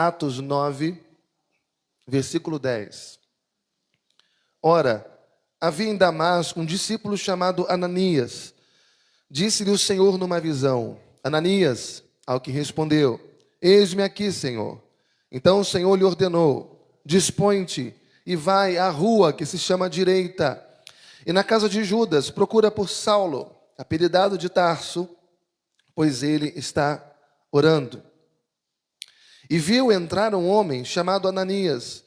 Atos 9, versículo 10. Ora, havia em Damasco um discípulo chamado Ananias. Disse-lhe o Senhor numa visão: Ananias, ao que respondeu: Eis-me aqui, Senhor. Então o Senhor lhe ordenou: Dispõe-te e vai à rua que se chama Direita, e na casa de Judas procura por Saulo, apelidado de Tarso, pois ele está orando. E viu entrar um homem chamado Ananias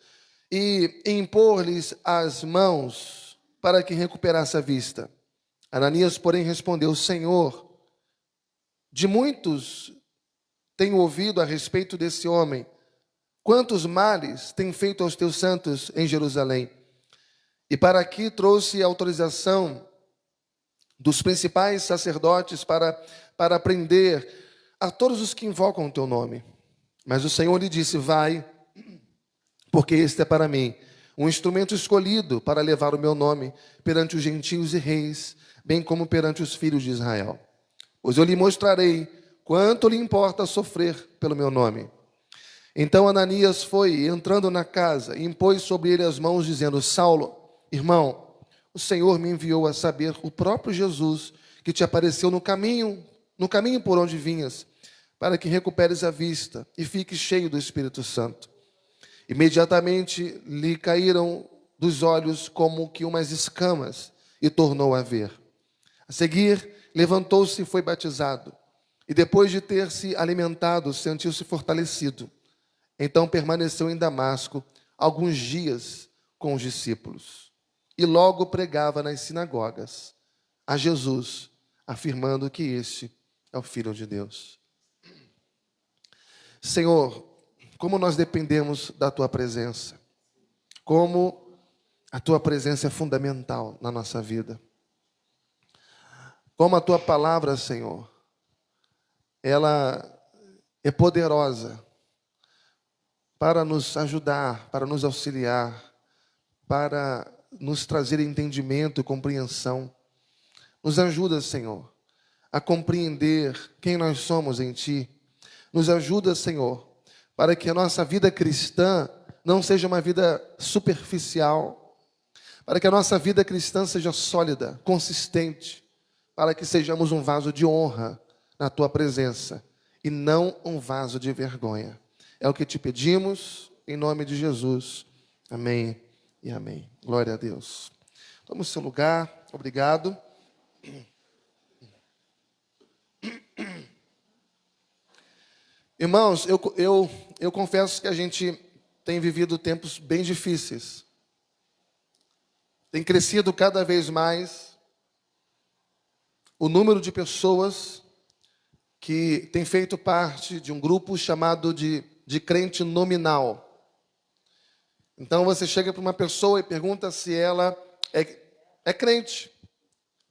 e impor-lhes as mãos para que recuperasse a vista. Ananias, porém, respondeu: Senhor, de muitos tenho ouvido a respeito desse homem, quantos males tem feito aos teus santos em Jerusalém. E para aqui trouxe autorização dos principais sacerdotes para prender a todos os que invocam o teu nome. Mas o Senhor lhe disse: Vai, porque este é para mim um instrumento escolhido para levar o meu nome perante os gentios e reis, bem como perante os filhos de Israel. Pois eu lhe mostrarei quanto lhe importa sofrer pelo meu nome. Então Ananias foi, entrando na casa, e impôs sobre ele as mãos, dizendo: Saulo, irmão, o Senhor me enviou a saber o próprio Jesus, que te apareceu no caminho por onde vinhas, para que recuperes a vista e fiques cheio do Espírito Santo. Imediatamente lhe caíram dos olhos como que umas escamas, e tornou a ver. A seguir, levantou-se e foi batizado. E depois de ter se alimentado, sentiu-se fortalecido. Então permaneceu em Damasco alguns dias com os discípulos. E logo pregava nas sinagogas a Jesus, afirmando que este é o Filho de Deus. Senhor, como nós dependemos da Tua presença. Como a Tua presença é fundamental na nossa vida. Como a Tua palavra, Senhor, ela é poderosa para nos ajudar, para nos auxiliar, para nos trazer entendimento e compreensão. Nos ajuda, Senhor, a compreender quem nós somos em Ti. Nos ajuda, Senhor, para que a nossa vida cristã não seja uma vida superficial, para que a nossa vida cristã seja sólida, consistente, para que sejamos um vaso de honra na Tua presença e não um vaso de vergonha. É o que te pedimos, em nome de Jesus. Amém e amém. Glória a Deus. Tome o seu lugar. Obrigado. Irmãos, eu confesso que a gente tem vivido tempos bem difíceis. Tem crescido cada vez mais o número de pessoas que tem feito parte de um grupo chamado de crente nominal. Então você chega para uma pessoa e pergunta se ela é crente,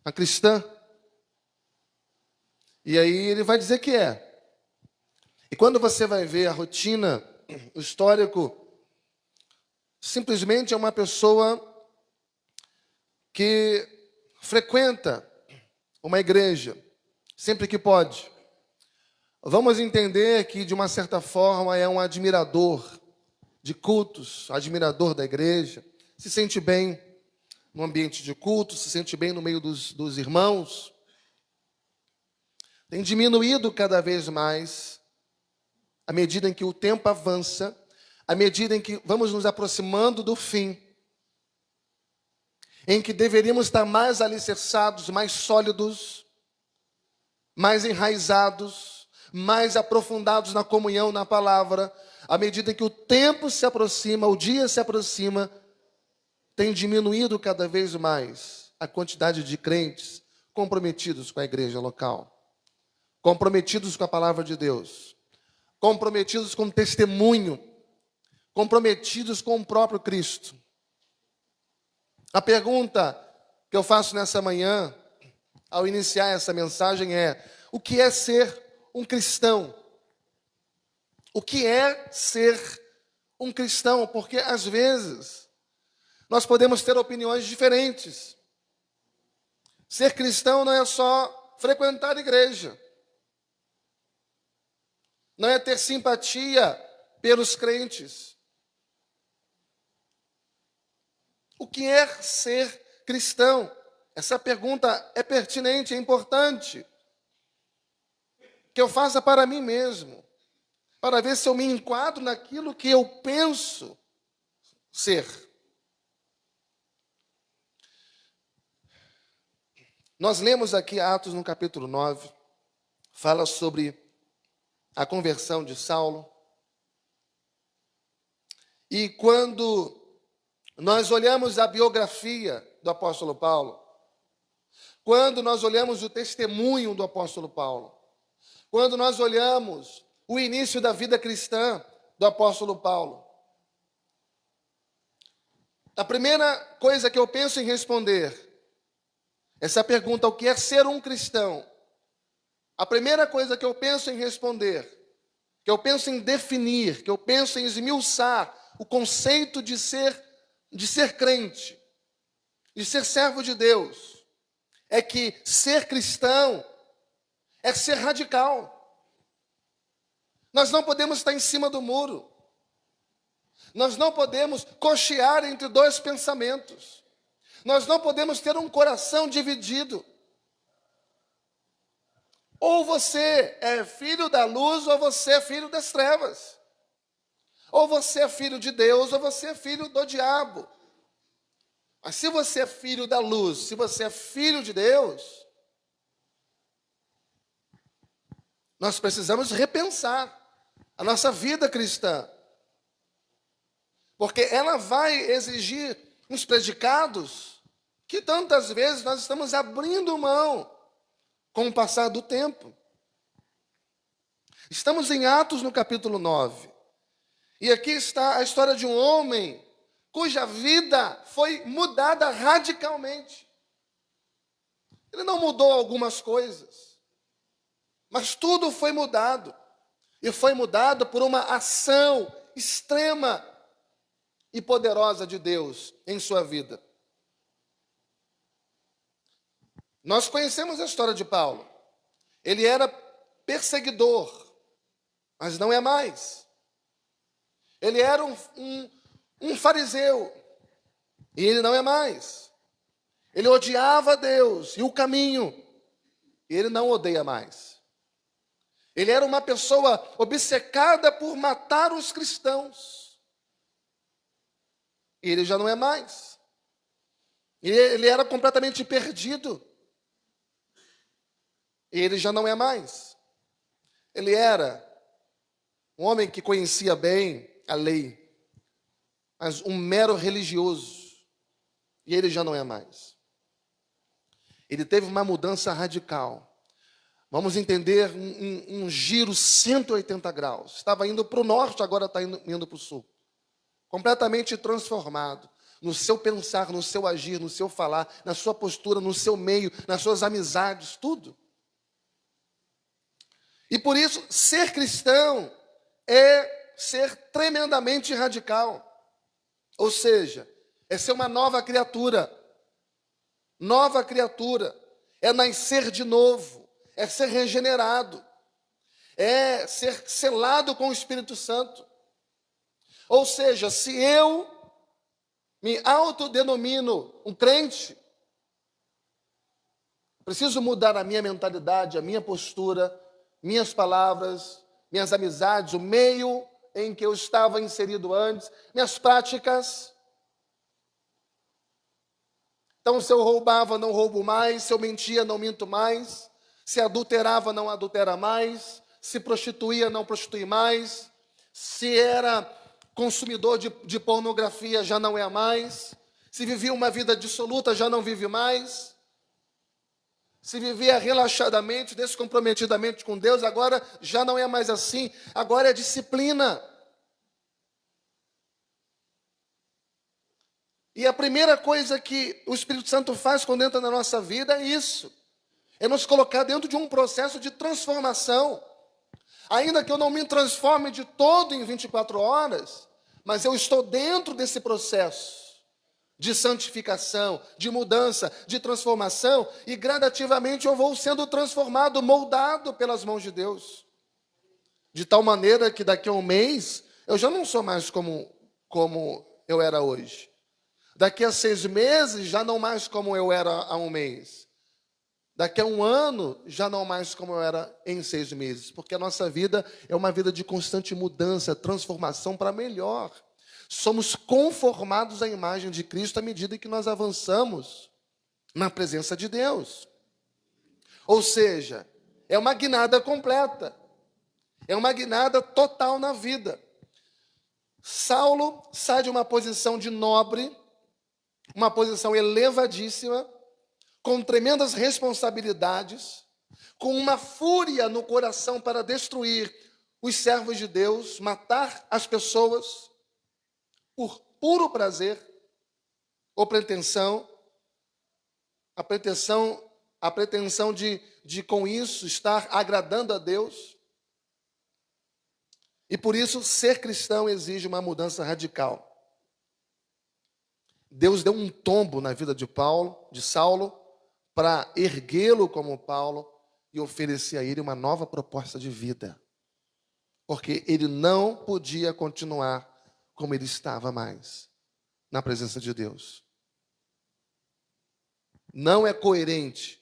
uma cristã. E aí ele vai dizer que é. E quando você vai ver a rotina, o histórico, simplesmente é uma pessoa que frequenta uma igreja sempre que pode. Vamos entender que, de uma certa forma, é um admirador de cultos, admirador da igreja, se sente bem no ambiente de culto, se sente bem no meio dos irmãos. Tem diminuído cada vez mais, à medida em que o tempo avança, à medida em que vamos nos aproximando do fim, em que deveríamos estar mais alicerçados, mais sólidos, mais enraizados, mais aprofundados na comunhão, na palavra. À medida em que o tempo se aproxima, o dia se aproxima, tem diminuído cada vez mais a quantidade de crentes comprometidos com a igreja local, comprometidos com a palavra de Deus, comprometidos com o testemunho, comprometidos com o próprio Cristo. A pergunta que eu faço nessa manhã, ao iniciar essa mensagem, é: o que é ser um cristão? O que é ser um cristão? Porque, às vezes, nós podemos ter opiniões diferentes. Ser cristão não é só frequentar a igreja. Não é ter simpatia pelos crentes. O que é ser cristão? Essa pergunta é pertinente, é importante. Que eu faça para mim mesmo, para ver se eu me enquadro naquilo que eu penso ser. Nós lemos aqui Atos no capítulo 9, fala sobre a conversão de Saulo. E quando nós olhamos a biografia do apóstolo Paulo, quando nós olhamos o testemunho do apóstolo Paulo, quando nós olhamos o início da vida cristã do apóstolo Paulo, a primeira coisa que eu penso em responder essa pergunta, o que é ser um cristão? A primeira coisa que eu penso em responder, que eu penso em definir, que eu penso em esmiuçar o conceito de ser crente, de ser servo de Deus, é que ser cristão é ser radical. Nós não podemos estar em cima do muro. Nós não podemos cochear entre dois pensamentos. Nós não podemos ter um coração dividido. Ou você é filho da luz, ou você é filho das trevas. Ou você é filho de Deus, ou você é filho do diabo. Mas se você é filho da luz, se você é filho de Deus, nós precisamos repensar a nossa vida cristã. Porque ela vai exigir uns predicados que tantas vezes nós estamos abrindo mão com o passar do tempo. Estamos em Atos no capítulo 9. E aqui está a história de um homem cuja vida foi mudada radicalmente. Ele não mudou algumas coisas, mas tudo foi mudado. E foi mudado por uma ação extrema e poderosa de Deus em sua vida. Nós conhecemos a história de Paulo. Ele era perseguidor, mas não é mais. Ele era um fariseu, e ele não é mais. Ele odiava Deus e o caminho, e ele não odeia mais. Ele era uma pessoa obcecada por matar os cristãos, e ele já não é mais. E ele era completamente perdido, e ele já não é mais. Ele era um homem que conhecia bem a lei, mas um mero religioso, e ele já não é mais. Ele teve uma mudança radical. Vamos entender um giro 180 graus. Estava indo para o norte, agora está indo para o sul. Completamente transformado no seu pensar, no seu agir, no seu falar, na sua postura, no seu meio, nas suas amizades, tudo. E por isso, ser cristão é ser tremendamente radical. Ou seja, é ser uma nova criatura. Nova criatura. É nascer de novo. É ser regenerado. É ser selado com o Espírito Santo. Ou seja, se eu me autodenomino um crente, preciso mudar a minha mentalidade, a minha postura, minhas palavras, minhas amizades, o meio em que eu estava inserido antes, minhas práticas. Então, se eu roubava, não roubo mais. Se eu mentia, não minto mais. Se adulterava, não adultera mais. Se prostituía, não prostitui mais. Se era consumidor de pornografia, já não é mais. Se vivia uma vida dissoluta, já não vive mais. Se vivia relaxadamente, descomprometidamente com Deus, agora já não é mais assim. Agora é disciplina. E a primeira coisa que o Espírito Santo faz quando entra na nossa vida é isso. É nos colocar dentro de um processo de transformação. Ainda que eu não me transforme de todo em 24 horas, mas eu estou dentro desse processo de santificação, de mudança, de transformação, e gradativamente eu vou sendo transformado, moldado pelas mãos de Deus. De tal maneira que daqui a um mês Eu já não sou mais como eu era hoje. Daqui a 6 meses, já não mais como eu era há um mês. Daqui a 1 ano, já não mais como eu era em 6 meses. Porque a nossa vida é uma vida de constante mudança, transformação para melhor. Somos conformados à imagem de Cristo à medida que nós avançamos na presença de Deus. Ou seja, é uma guinada completa. É uma guinada total na vida. Saulo sai de uma posição de nobre, uma posição elevadíssima, com tremendas responsabilidades, com uma fúria no coração para destruir os servos de Deus, matar as pessoas por puro prazer ou pretensão, a pretensão de com isso estar agradando a Deus. E por isso ser cristão exige uma mudança radical. Deus deu um tombo na vida de Saulo, para erguê-lo como Paulo e oferecer a ele uma nova proposta de vida. Porque ele não podia continuar como ele estava mais, na presença de Deus. Não é coerente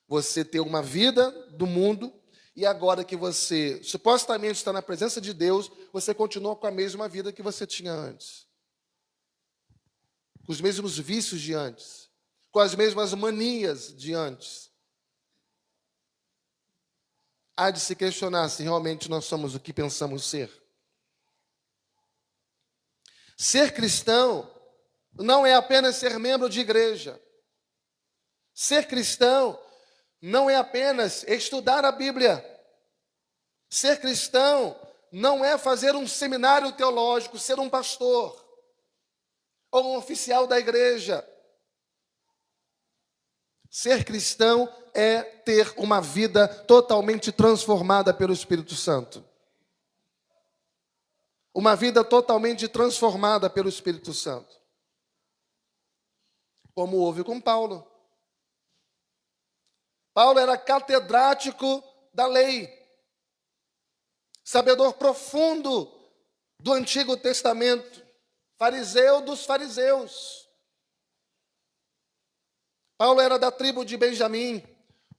você ter uma vida do mundo e agora que você supostamente está na presença de Deus, você continua com a mesma vida que você tinha antes. Com os mesmos vícios de antes. Com as mesmas manias de antes. Há de se questionar se realmente nós somos o que pensamos ser. Ser cristão não é apenas ser membro de igreja. Ser cristão não é apenas estudar a Bíblia. Ser cristão não é fazer um seminário teológico, ser um pastor ou um oficial da igreja. Ser cristão é ter uma vida totalmente transformada pelo Espírito Santo. Uma vida totalmente transformada pelo Espírito Santo. Como houve com Paulo. Paulo era catedrático da lei. Sabedor profundo do Antigo Testamento. Fariseu dos fariseus. Paulo era da tribo de Benjamim,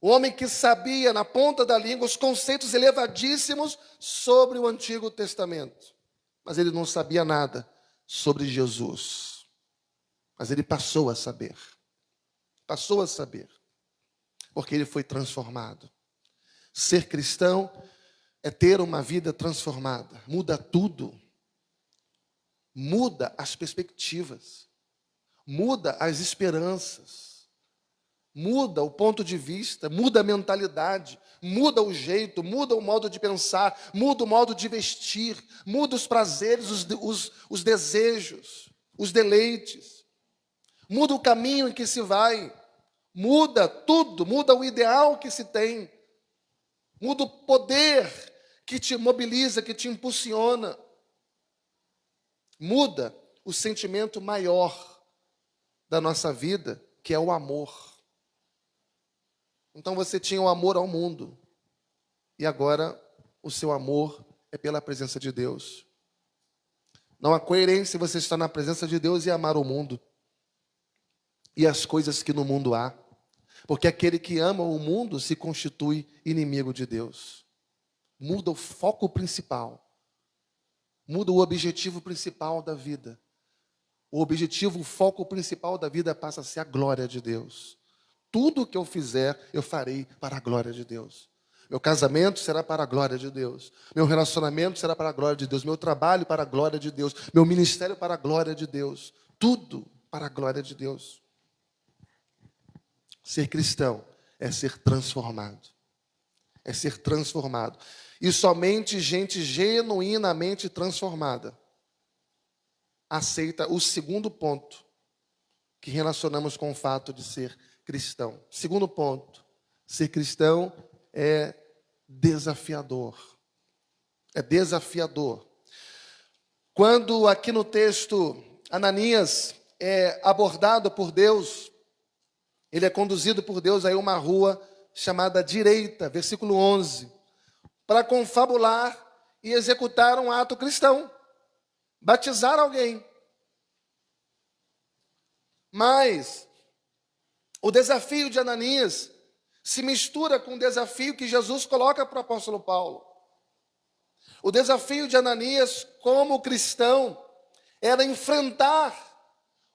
o homem que sabia na ponta da língua os conceitos elevadíssimos sobre o Antigo Testamento. Mas ele não sabia nada sobre Jesus. Mas ele passou a saber. Passou a saber. Porque ele foi transformado. Ser cristão é ter uma vida transformada. Muda tudo. Muda as perspectivas. Muda as esperanças. Muda o ponto de vista, muda a mentalidade, muda o jeito, muda o modo de pensar, muda o modo de vestir, muda os prazeres, os desejos, os deleites. Muda o caminho em que se vai, muda tudo, muda o ideal que se tem, muda o poder que te mobiliza, que te impulsiona. Muda o sentimento maior da nossa vida, que é o amor. Então você tinha o amor ao mundo. E agora o seu amor é pela presença de Deus. Não há coerência você estar na presença de Deus e amar o mundo. E as coisas que no mundo há. Porque aquele que ama o mundo se constitui inimigo de Deus. Muda o foco principal. Muda o objetivo principal da vida. O objetivo, o foco principal da vida passa a ser a glória de Deus. Tudo o que eu fizer, eu farei para a glória de Deus. Meu casamento será para a glória de Deus. Meu relacionamento será para a glória de Deus. Meu trabalho para a glória de Deus. Meu ministério para a glória de Deus. Tudo para a glória de Deus. Ser cristão é ser transformado. É ser transformado. E somente gente genuinamente transformada aceita o segundo ponto que relacionamos com o fato de ser cristão. Segundo ponto, ser cristão é desafiador. É desafiador. Quando aqui no texto Ananias é abordado por Deus, ele é conduzido por Deus a uma rua chamada Direita, versículo 11, para confabular e executar um ato cristão. batizar alguém. Mas o desafio de Ananias se mistura com o desafio que Jesus coloca para o apóstolo Paulo. O desafio de Ananias, como cristão, era enfrentar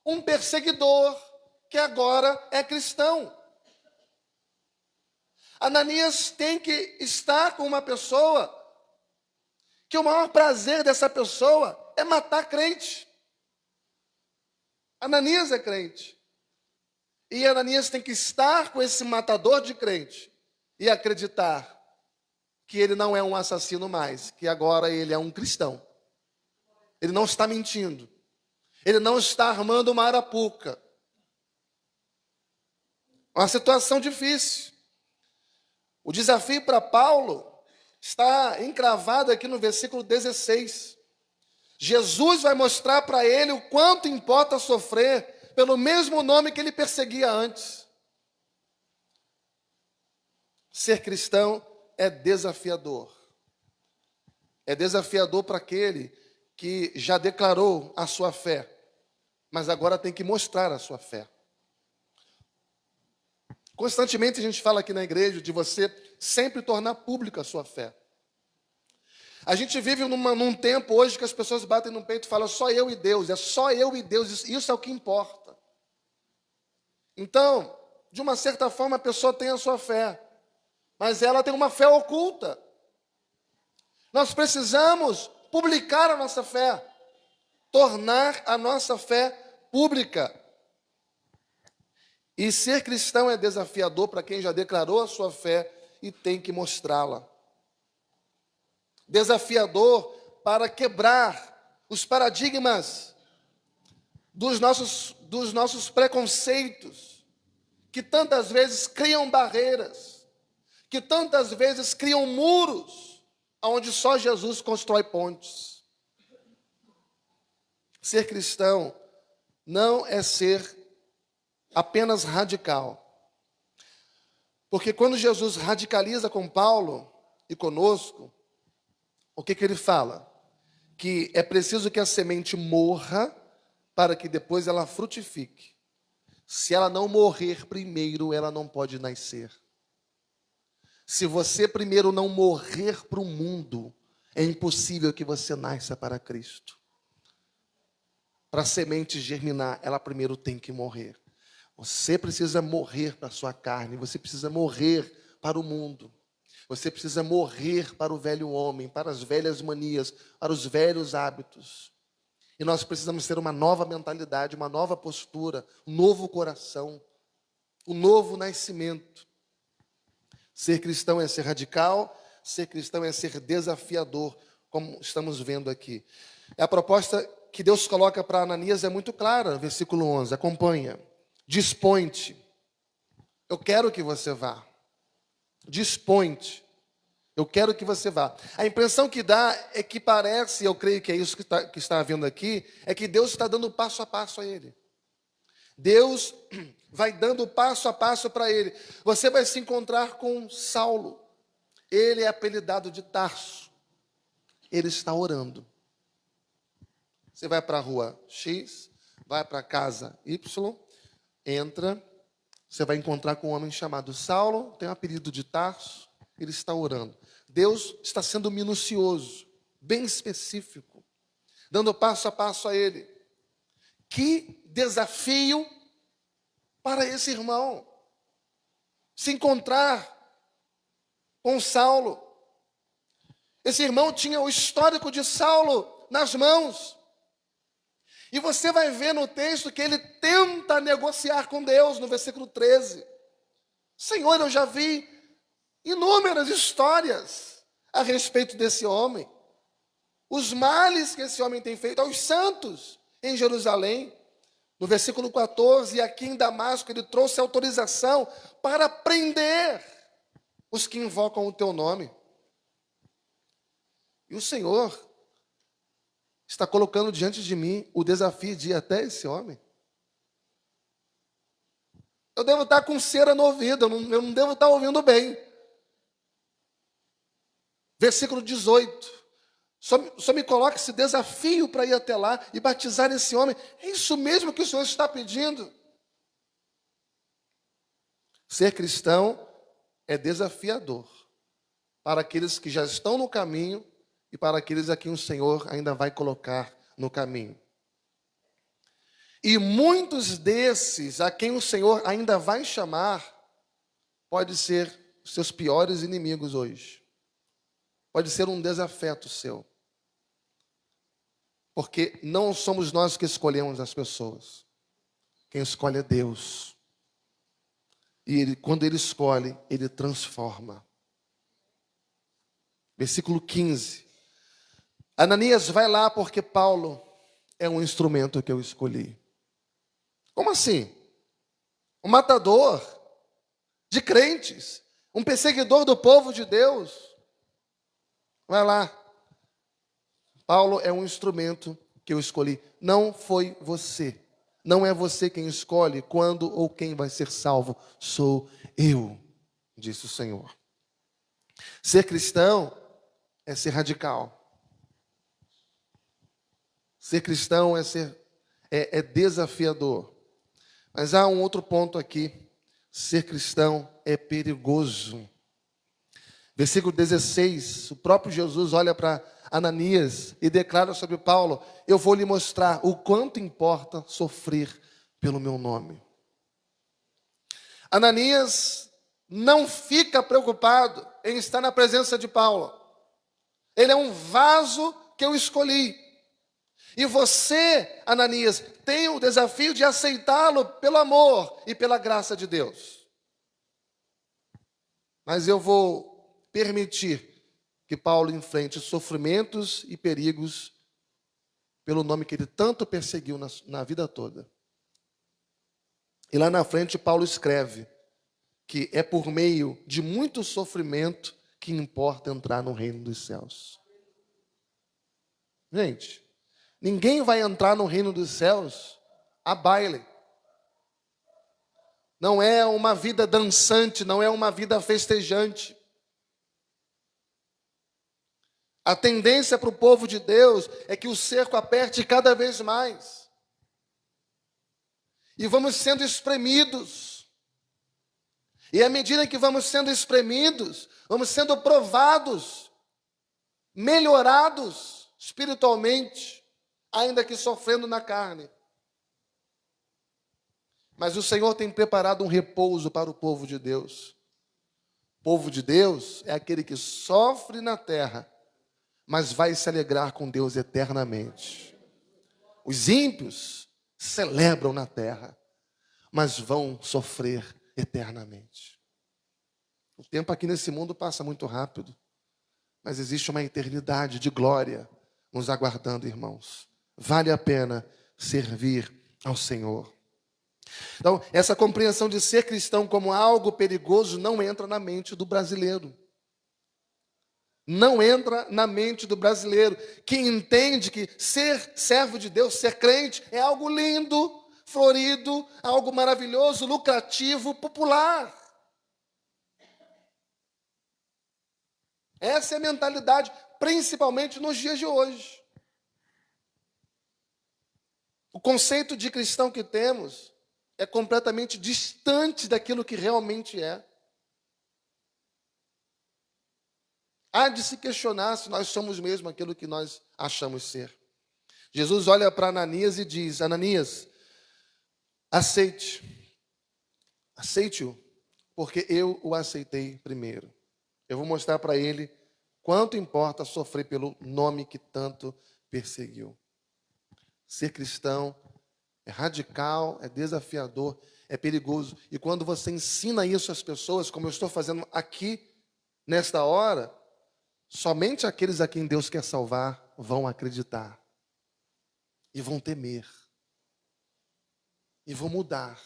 um perseguidor que agora é cristão. Ananias tem que estar com uma pessoa que o maior prazer dessa pessoa é matar crente. Ananias é crente. E Ananias tem que estar com esse matador de crente e acreditar que ele não é um assassino mais, que agora ele é um cristão. Ele não está mentindo. Ele não está armando uma arapuca. Uma situação difícil. O desafio para Paulo está encravado aqui no versículo 16. Jesus vai mostrar para ele o quanto importa sofrer pelo mesmo nome que ele perseguia antes. Ser cristão é desafiador. É desafiador para aquele que já declarou a sua fé, mas agora tem que mostrar a sua fé. Constantemente a gente fala aqui na igreja de você sempre tornar pública a sua fé. A gente vive num tempo hoje que as pessoas batem no peito e falam só eu e Deus, é só eu e Deus, isso é o que importa. Então, de uma certa forma a pessoa tem a sua fé, mas ela tem uma fé oculta. Nós precisamos publicar a nossa fé, tornar a nossa fé pública. E ser cristão é desafiador para quem já declarou a sua fé e tem que mostrá-la. Desafiador para quebrar os paradigmas dos nossos preconceitos, que tantas vezes criam barreiras, que tantas vezes criam muros, onde só Jesus constrói pontes. Ser cristão não é ser apenas radical. Porque quando Jesus radicaliza com Paulo e conosco, o que ele fala? Que é preciso que a semente morra para que depois ela frutifique. Se ela não morrer primeiro, ela não pode nascer. Se você primeiro não morrer para o mundo, é impossível que você nasça para Cristo. Para a semente germinar, ela primeiro tem que morrer. Você precisa morrer para a sua carne, você precisa morrer para o mundo. Você precisa morrer para o velho homem, para as velhas manias, para os velhos hábitos. E nós precisamos ter uma nova mentalidade, uma nova postura, um novo coração, um novo nascimento. Ser cristão é ser radical, ser cristão é ser desafiador, como estamos vendo aqui. A proposta que Deus coloca para Ananias é muito clara, versículo 11, acompanha. Dispõe-te. Eu quero que você vá. Dispõe-te. Eu quero que você vá. A impressão que dá é que parece, eu creio que é isso que está havendo aqui, é que Deus está dando passo a passo a ele. Deus vai dando passo a passo para ele. Você vai se encontrar com Saulo. Ele é apelidado de Tarso. Ele está orando. Você vai para a rua X, vai para a casa Y, entra, você vai encontrar com um homem chamado Saulo, tem um apelido de Tarso, ele está orando. Deus está sendo minucioso, bem específico, dando passo a passo a ele. Que desafio para esse irmão se encontrar com Saulo. Esse irmão tinha o histórico de Saulo nas mãos. E você vai ver no texto que ele tenta negociar com Deus, no versículo 13. Senhor, eu já vi inúmeras histórias a respeito desse homem. Os males que esse homem tem feito aos santos em Jerusalém. No versículo 14, e aqui em Damasco, ele trouxe autorização para prender os que invocam o teu nome. E o Senhor está colocando diante de mim o desafio de ir até esse homem. Eu devo estar com cera no ouvido, eu não devo estar ouvindo bem. Versículo 18. Só me coloca esse desafio para ir até lá e batizar esse homem. É isso mesmo que o Senhor está pedindo. Ser cristão é desafiador para aqueles que já estão no caminho e para aqueles a quem o Senhor ainda vai colocar no caminho. E muitos desses a quem o Senhor ainda vai chamar, pode ser os seus piores inimigos hoje. Pode ser um desafeto seu. Porque não somos nós que escolhemos as pessoas. Quem escolhe é Deus. E quando Ele escolhe, Ele transforma. Versículo 15. Ananias, vai lá porque Paulo é um instrumento que eu escolhi. Como assim? Um matador de crentes, um perseguidor do povo de Deus. Vai lá. Paulo é um instrumento que eu escolhi. Não foi você. Não é você quem escolhe quando ou quem vai ser salvo. Sou eu, disse o Senhor. Ser cristão é ser radical. Ser cristão é desafiador. Mas há um outro ponto aqui. Ser cristão é perigoso. Versículo 16, o próprio Jesus olha para Ananias e declara sobre Paulo: eu vou lhe mostrar o quanto importa sofrer pelo meu nome. Ananias não fica preocupado em estar na presença de Paulo. Ele é um vaso que eu escolhi. E você, Ananias, tem o desafio de aceitá-lo pelo amor e pela graça de Deus. Mas eu vou permitir que Paulo enfrente sofrimentos e perigos pelo nome que ele tanto perseguiu na vida toda. E lá na frente Paulo escreve que é por meio de muito sofrimento que importa entrar no reino dos céus. Gente, ninguém vai entrar no reino dos céus a baile. Não é uma vida dançante, não é uma vida festejante. A tendência para o povo de Deus é que o cerco aperte cada vez mais. E vamos sendo espremidos. E à medida que vamos sendo espremidos, vamos sendo provados, melhorados espiritualmente, ainda que sofrendo na carne. Mas o Senhor tem preparado um repouso para o povo de Deus. O povo de Deus é aquele que sofre na terra, mas vai se alegrar com Deus eternamente. Os ímpios celebram na terra, mas vão sofrer eternamente. O tempo aqui nesse mundo passa muito rápido, mas existe uma eternidade de glória nos aguardando, irmãos. Vale a pena servir ao Senhor. Então, essa compreensão de ser cristão como algo perigoso não entra na mente do brasileiro. Não entra na mente do brasileiro, que entende que ser servo de Deus, ser crente, é algo lindo, florido, algo maravilhoso, lucrativo, popular. Essa é a mentalidade, principalmente nos dias de hoje. O conceito de cristão que temos é completamente distante daquilo que realmente é. Há de se questionar se nós somos mesmo aquilo que nós achamos ser. Jesus olha para Ananias e diz: Ananias, aceite-o, porque eu o aceitei primeiro. Eu vou mostrar para ele quanto importa sofrer pelo nome que tanto perseguiu. Ser cristão é radical, é desafiador, é perigoso. E quando você ensina isso às pessoas, como eu estou fazendo aqui, nesta hora, somente aqueles a quem Deus quer salvar vão acreditar. E vão temer. E vão mudar.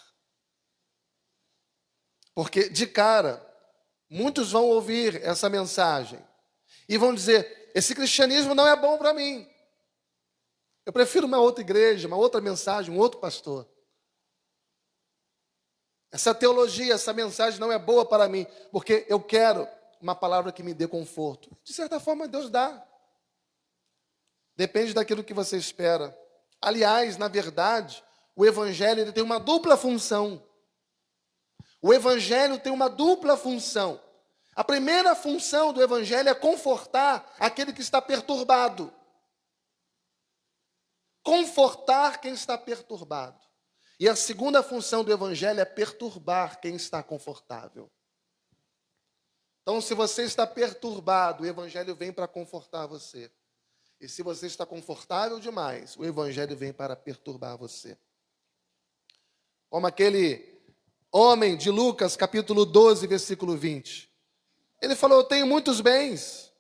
Porque, de cara, muitos vão ouvir essa mensagem e vão dizer: esse cristianismo não é bom para mim. Eu prefiro uma outra igreja, uma outra mensagem, um outro pastor. Essa teologia, essa mensagem não é boa para mim, porque eu quero uma palavra que me dê conforto. De certa forma, Deus dá. Depende daquilo que você espera. Aliás, na verdade, o evangelho ele tem uma dupla função. O evangelho tem uma dupla função. A primeira função do evangelho é confortar aquele que está perturbado. Confortar quem está perturbado. E a segunda função do evangelho é perturbar quem está confortável. Então, se você está perturbado, o evangelho vem para confortar você. E se você está confortável demais, o evangelho vem para perturbar você. Como aquele homem de Lucas, capítulo 12, versículo 20. Ele falou: eu tenho muitos bens.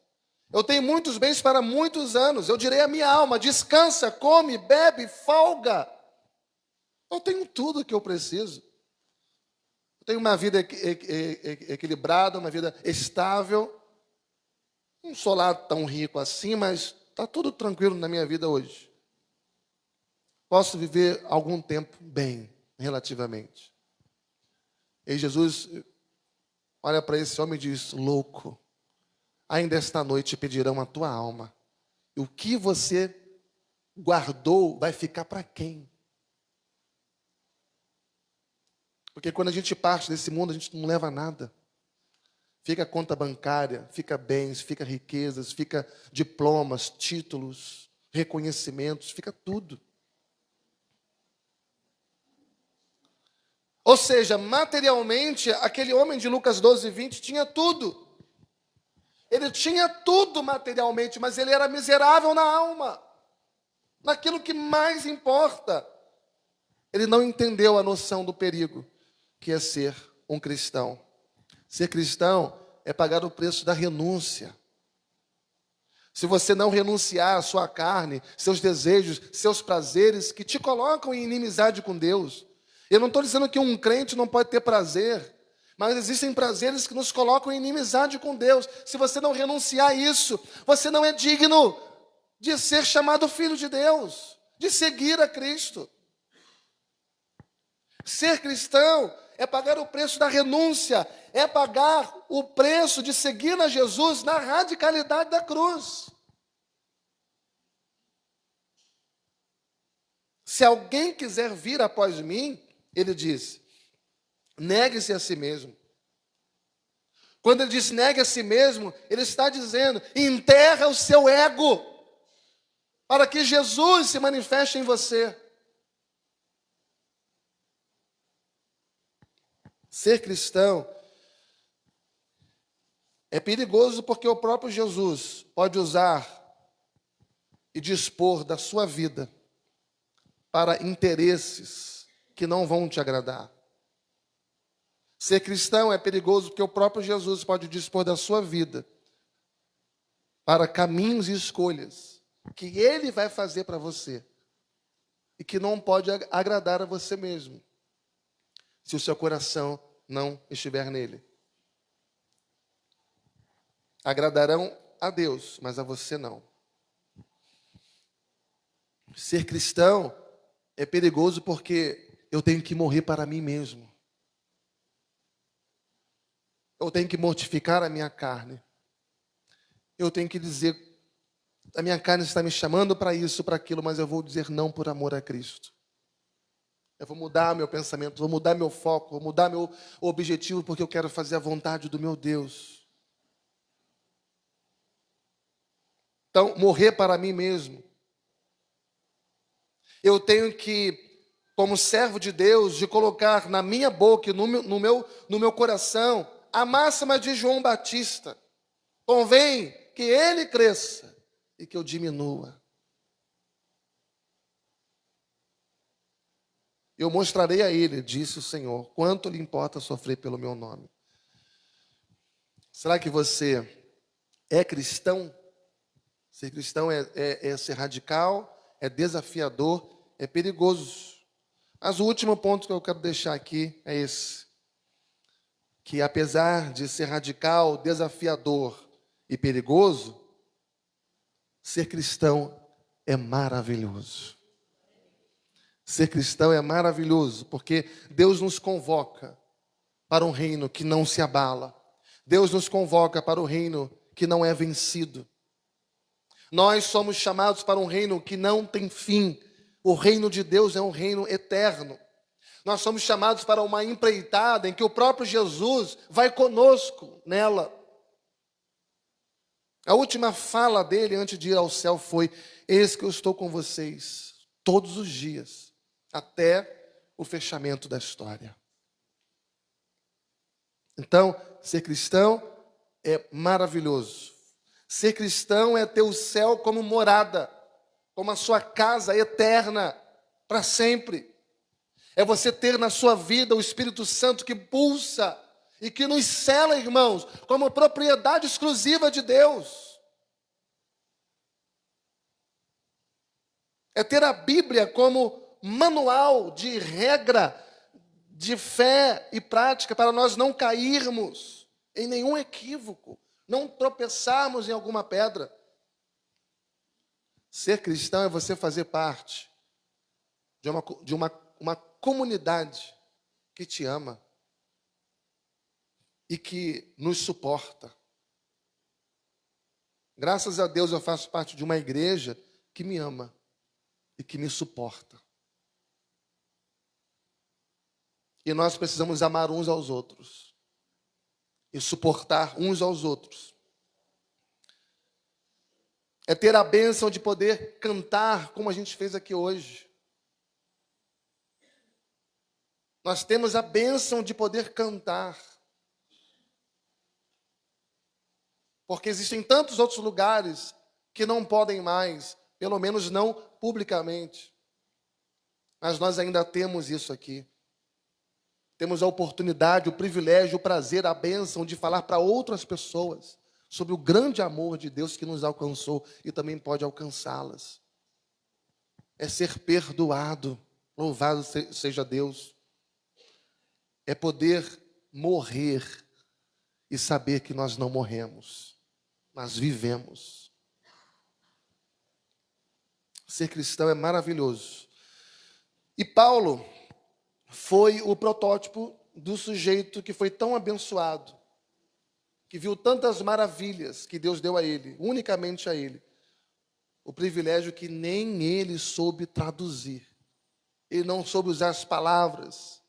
Eu tenho muitos bens para muitos anos. Eu direi à minha alma: descansa, come, bebe, folga. Eu tenho tudo o que eu preciso. Eu tenho uma vida equilibrada, uma vida estável. Não sou lá tão rico assim, mas está tudo tranquilo na minha vida hoje. Posso viver algum tempo bem, relativamente. E Jesus olha para esse homem e diz: louco, ainda esta noite pedirão a tua alma. E o que você guardou vai ficar para quem? Porque quando a gente parte desse mundo, a gente não leva nada. Fica conta bancária, fica bens, fica riquezas, fica diplomas, títulos, reconhecimentos, fica tudo. Ou seja, materialmente, aquele homem de Lucas 12, 20 tinha tudo. Ele tinha tudo materialmente, mas ele era miserável na alma. Naquilo que mais importa. Ele não entendeu a noção do perigo que é ser um cristão. Ser cristão é pagar o preço da renúncia. Se você não renunciar à sua carne, seus desejos, seus prazeres, que te colocam em inimizade com Deus. Eu não estou dizendo que um crente não pode ter prazer, mas existem prazeres que nos colocam em inimizade com Deus. Se você não renunciar a isso, você não é digno de ser chamado filho de Deus, de seguir a Cristo. Ser cristão é pagar o preço da renúncia, é pagar o preço de seguir a Jesus na radicalidade da cruz. Se alguém quiser vir após mim, ele diz, negue-se a si mesmo. Quando ele diz negue a si mesmo, ele está dizendo, enterra o seu ego, para que Jesus se manifeste em você. Ser cristão é perigoso porque o próprio Jesus pode usar e dispor da sua vida para interesses que não vão te agradar. Ser cristão é perigoso porque o próprio Jesus pode dispor da sua vida para caminhos e escolhas que Ele vai fazer para você e que não pode agradar a você mesmo, se o seu coração não estiver nele. Agradarão a Deus, mas a você não. Ser cristão é perigoso porque eu tenho que morrer para mim mesmo. Eu tenho que mortificar a minha carne. Eu tenho que dizer, a minha carne está me chamando para isso, para aquilo, mas eu vou dizer não por amor a Cristo. Eu vou mudar meu pensamento, vou mudar meu foco, vou mudar meu objetivo, porque eu quero fazer a vontade do meu Deus. Então, morrer para mim mesmo. Eu tenho que, como servo de Deus, de colocar na minha boca, no meu coração, a máxima de João Batista. Convém que ele cresça e que eu diminua. Eu mostrarei a ele, disse o Senhor, quanto lhe importa sofrer pelo meu nome. Será que você é cristão? Ser cristão é ser radical, é desafiador, é perigoso. Mas o último ponto que eu quero deixar aqui é esse. Que apesar de ser radical, desafiador e perigoso, ser cristão é maravilhoso. Ser cristão é maravilhoso, porque Deus nos convoca para um reino que não se abala. Deus nos convoca para o reino que não é vencido. Nós somos chamados para um reino que não tem fim. O reino de Deus é um reino eterno. Nós somos chamados para uma empreitada em que o próprio Jesus vai conosco nela. A última fala dele antes de ir ao céu foi: eis que eu estou com vocês todos os dias, até o fechamento da história. Então, ser cristão é maravilhoso. Ser cristão é ter o céu como morada, como a sua casa eterna, para sempre. É você ter na sua vida o Espírito Santo que pulsa e que nos sela, irmãos, como propriedade exclusiva de Deus. É ter a Bíblia como manual de regra, de fé e prática, para nós não cairmos em nenhum equívoco, não tropeçarmos em alguma pedra. Ser cristão é você fazer parte de uma comunidade que te ama e que nos suporta. Graças a Deus eu faço parte de uma igreja que me ama e que me suporta. E nós precisamos amar uns aos outros e suportar uns aos outros. É ter a bênção de poder cantar como a gente fez aqui hoje. Nós temos a bênção de poder cantar. Porque existem tantos outros lugares que não podem mais, pelo menos não publicamente. Mas nós ainda temos isso aqui. Temos a oportunidade, o privilégio, o prazer, a bênção de falar para outras pessoas sobre o grande amor de Deus que nos alcançou e também pode alcançá-las. É ser perdoado, louvado seja Deus. É poder morrer e saber que nós não morremos, mas vivemos. Ser cristão é maravilhoso. E Paulo foi o protótipo do sujeito que foi tão abençoado, que viu tantas maravilhas que Deus deu a ele, unicamente a ele, o privilégio que nem ele soube traduzir. Ele não soube usar as palavras.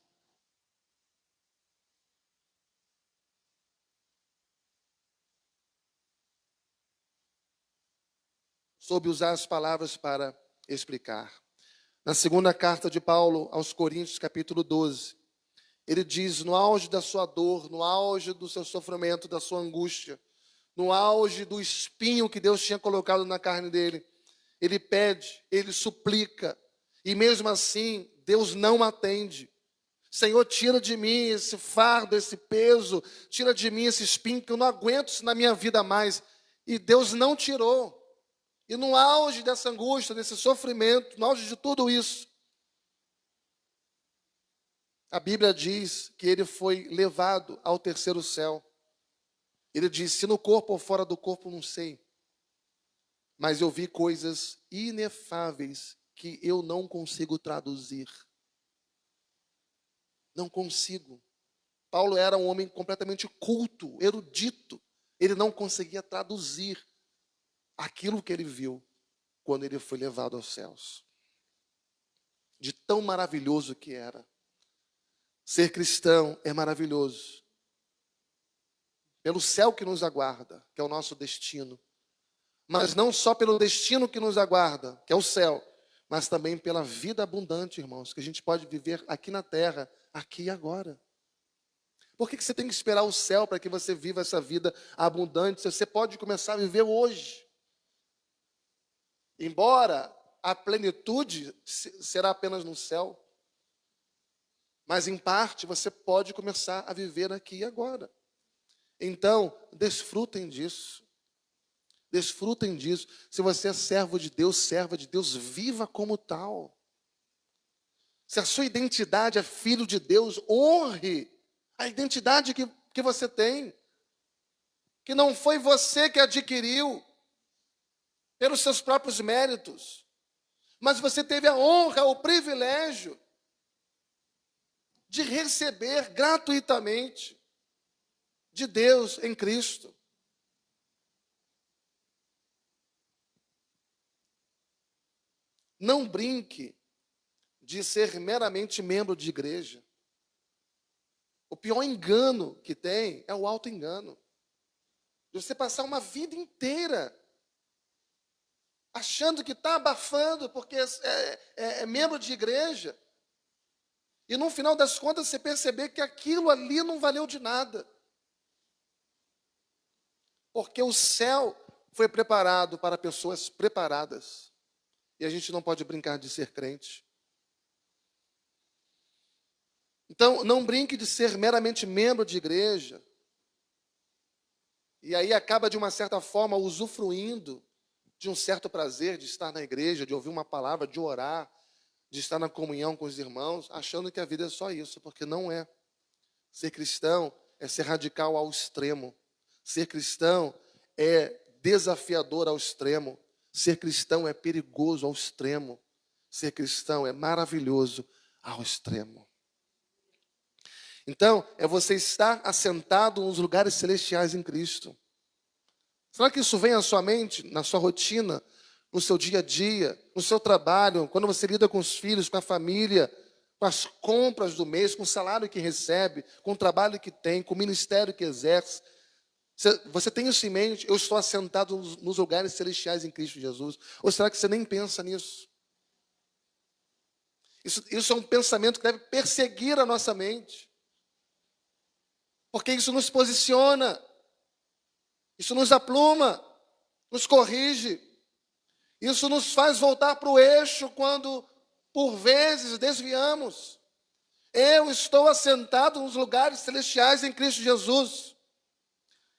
Soube usar as palavras para explicar. Na segunda carta de Paulo aos Coríntios, capítulo 12, ele diz, no auge da sua dor, no auge do seu sofrimento, da sua angústia, no auge do espinho que Deus tinha colocado na carne dele, ele pede, ele suplica, e mesmo assim, Deus não atende. Senhor, tira de mim esse fardo, esse peso, tira de mim esse espinho, que eu não aguento isso na minha vida mais. E Deus não tirou. E no auge dessa angústia, desse sofrimento, no auge de tudo isso, a Bíblia diz que ele foi levado ao terceiro céu. Ele diz, se no corpo ou fora do corpo, não sei. Mas eu vi coisas inefáveis que eu não consigo traduzir. Não consigo. Paulo era um homem completamente culto, erudito. Ele não conseguia traduzir aquilo que ele viu quando ele foi levado aos céus. De tão maravilhoso que era. Ser cristão é maravilhoso. Pelo céu que nos aguarda, que é o nosso destino. Mas não só pelo destino que nos aguarda, que é o céu, mas também pela vida abundante, irmãos, que a gente pode viver aqui na terra, aqui e agora. Por que você tem que esperar o céu para que você viva essa vida abundante? Você pode começar a viver hoje. Embora a plenitude será apenas no céu, mas em parte você pode começar a viver aqui e agora. Então, desfrutem disso. Desfrutem disso. Se você é servo de Deus, serva de Deus, viva como tal. Se a sua identidade é filho de Deus, honre a identidade que você tem. Que não foi você que adquiriu pelos seus próprios méritos, mas você teve a honra, o privilégio de receber gratuitamente de Deus em Cristo. Não brinque de ser meramente membro de igreja. O pior engano que tem é o auto-engano. De você passar uma vida inteira achando que está abafando porque é membro de igreja. E no final das contas você perceber que aquilo ali não valeu de nada. Porque o céu foi preparado para pessoas preparadas. E a gente não pode brincar de ser crente. Então, não brinque de ser meramente membro de igreja. E aí acaba, de uma certa forma, usufruindo de um certo prazer de estar na igreja, de ouvir uma palavra, de orar, de estar na comunhão com os irmãos, achando que a vida é só isso, porque não é. Ser cristão é ser radical ao extremo. Ser cristão é desafiador ao extremo. Ser cristão é perigoso ao extremo. Ser cristão é maravilhoso ao extremo. Então, é você estar assentado nos lugares celestiais em Cristo. Será que isso vem à sua mente, na sua rotina, no seu dia a dia, no seu trabalho, quando você lida com os filhos, com a família, com as compras do mês, com o salário que recebe, com o trabalho que tem, com o ministério que exerce? Você tem isso em mente? Eu estou assentado nos lugares celestiais em Cristo Jesus. Ou será que você nem pensa nisso? Isso é um pensamento que deve perseguir a nossa mente. Porque isso nos posiciona, isso nos apluma, nos corrige. Isso nos faz voltar para o eixo quando, por vezes, desviamos. Eu estou assentado nos lugares celestiais em Cristo Jesus.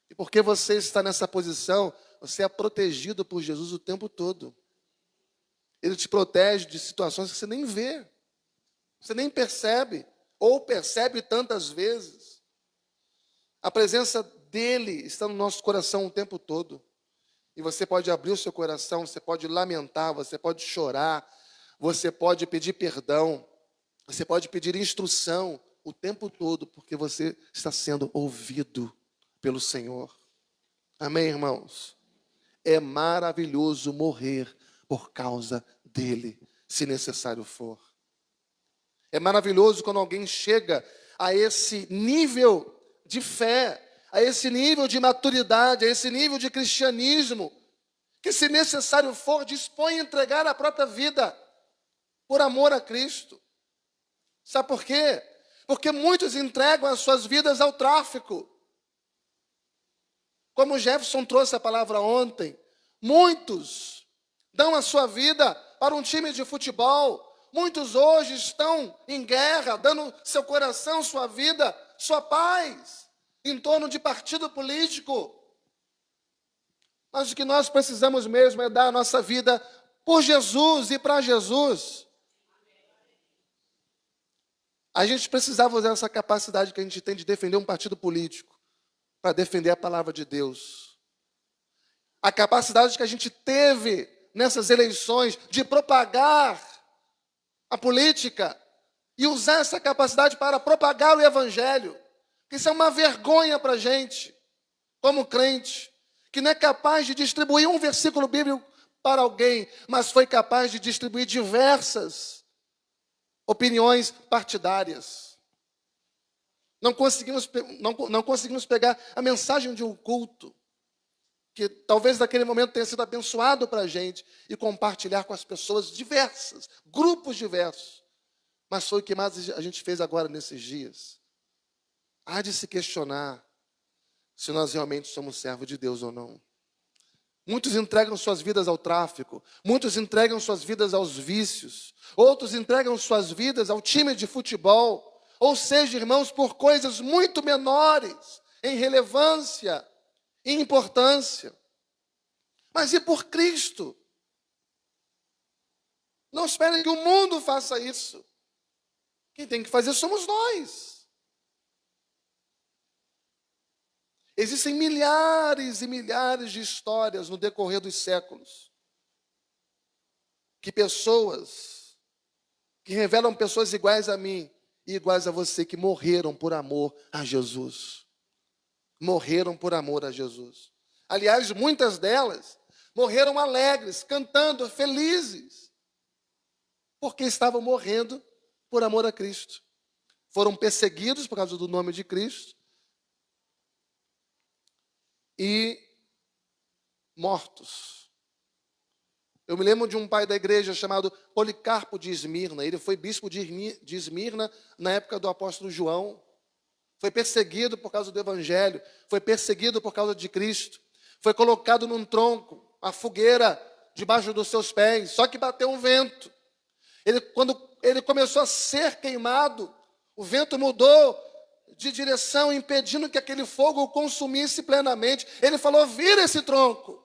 E porque você está nessa posição, você é protegido por Jesus o tempo todo. Ele te protege de situações que você nem vê, você nem percebe, ou percebe tantas vezes. A presença dele está no nosso coração o tempo todo. E você pode abrir o seu coração, você pode lamentar, você pode chorar, você pode pedir perdão, você pode pedir instrução o tempo todo, porque você está sendo ouvido pelo Senhor. Amém, irmãos? É maravilhoso morrer por causa dele, se necessário for. É maravilhoso quando alguém chega a esse nível de fé, a esse nível de maturidade, a esse nível de cristianismo, que, se necessário for, dispõe a entregar a própria vida por amor a Cristo. Sabe por quê? Porque muitos entregam as suas vidas ao tráfico. Como o Jefferson trouxe a palavra ontem, muitos dão a sua vida para um time de futebol. Muitos hoje estão em guerra, dando seu coração, sua vida, sua paz, em torno de partido político. Mas o que nós precisamos mesmo é dar a nossa vida por Jesus e para Jesus. A gente precisava usar essa capacidade que a gente tem de defender um partido político para defender a palavra de Deus. A capacidade que a gente teve nessas eleições de propagar a política e usar essa capacidade para propagar o evangelho. Isso é uma vergonha para a gente, como crente, que não é capaz de distribuir um versículo bíblico para alguém, mas foi capaz de distribuir diversas opiniões partidárias. Não conseguimos pegar a mensagem de um culto, que talvez naquele momento tenha sido abençoado para a gente, e compartilhar com as pessoas diversas, grupos diversos. Mas foi o que mais a gente fez agora nesses dias. Há de se questionar se nós realmente somos servos de Deus ou não. Muitos entregam suas vidas ao tráfico, muitos entregam suas vidas aos vícios, outros entregam suas vidas ao time de futebol, ou seja, irmãos, por coisas muito menores em relevância e importância. Mas e por Cristo? Não esperem que o mundo faça isso. Quem tem que fazer somos nós. Existem milhares e milhares de histórias no decorrer dos séculos que pessoas que revelam pessoas iguais a mim e iguais a você, que morreram por amor a Jesus. Morreram por amor a Jesus. Aliás, muitas delas morreram alegres, cantando, felizes. porque estavam morrendo por amor a Cristo. Foram perseguidos por causa do nome de Cristo e mortos. Eu me lembro de um pai da igreja chamado Policarpo de Esmirna. Ele foi bispo de Esmirna na época do apóstolo João. Foi perseguido por causa do evangelho. Foi perseguido por causa de Cristo. Foi colocado num tronco, a fogueira debaixo dos seus pés. Só que bateu um vento. Quando ele começou a ser queimado, o vento mudou de direção, impedindo que aquele fogo o consumisse plenamente. Ele falou: vira esse tronco,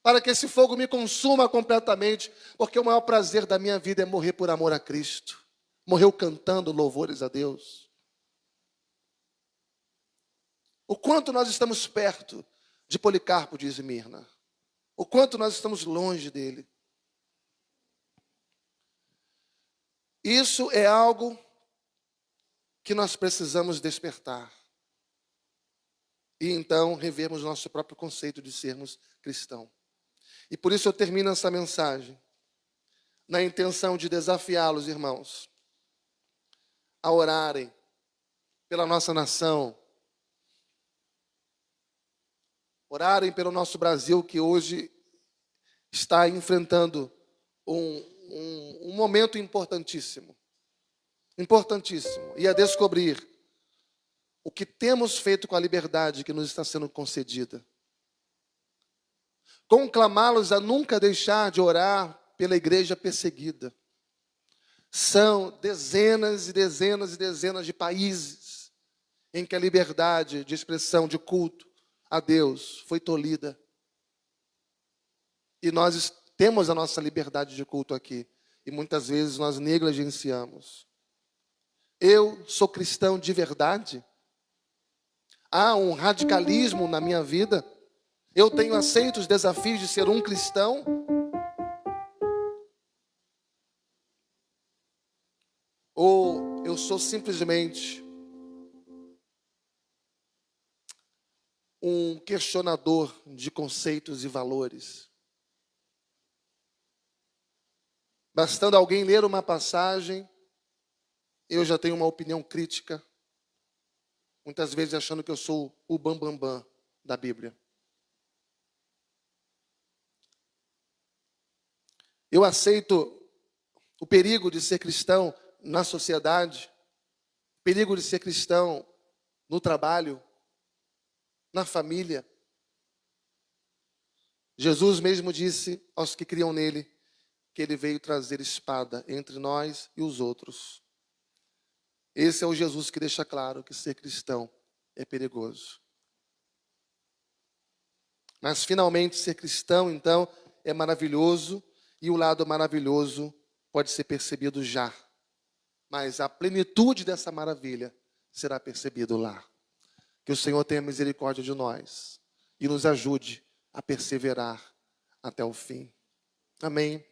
para que esse fogo me consuma completamente, porque o maior prazer da minha vida é morrer por amor a Cristo. Morreu cantando louvores a Deus. O quanto nós estamos perto de Policarpo de Esmirna. O quanto nós estamos longe dele. Isso é algo que nós precisamos despertar. E então revermos nosso próprio conceito de sermos cristãos. E por isso eu termino essa mensagem na intenção de desafiá-los, irmãos, a orarem pela nossa nação, orarem pelo nosso Brasil, que hoje está enfrentando um momento importantíssimo, e a descobrir o que temos feito com a liberdade que nos está sendo concedida. Conclamá-los a nunca deixar de orar pela igreja perseguida. São dezenas e dezenas e dezenas de países em que a liberdade de expressão, de culto a Deus foi tolhida. E nós temos a nossa liberdade de culto aqui. E muitas vezes nós negligenciamos. Eu sou cristão de verdade? Há um radicalismo na minha vida? Eu tenho aceito os desafios de ser um cristão? Ou eu sou simplesmente um questionador de conceitos e valores? Bastando alguém ler uma passagem, eu já tenho uma opinião crítica, muitas vezes achando que eu sou o bambambam da Bíblia. Eu aceito o perigo de ser cristão na sociedade, o perigo de ser cristão no trabalho, na família. Jesus mesmo disse aos que criam nele que ele veio trazer espada entre nós e os outros. Esse é o Jesus que deixa claro que ser cristão é perigoso. Mas finalmente ser cristão, então, é maravilhoso, e o lado maravilhoso pode ser percebido já. Mas a plenitude dessa maravilha será percebido lá. Que o Senhor tenha misericórdia de nós e nos ajude a perseverar até o fim. Amém.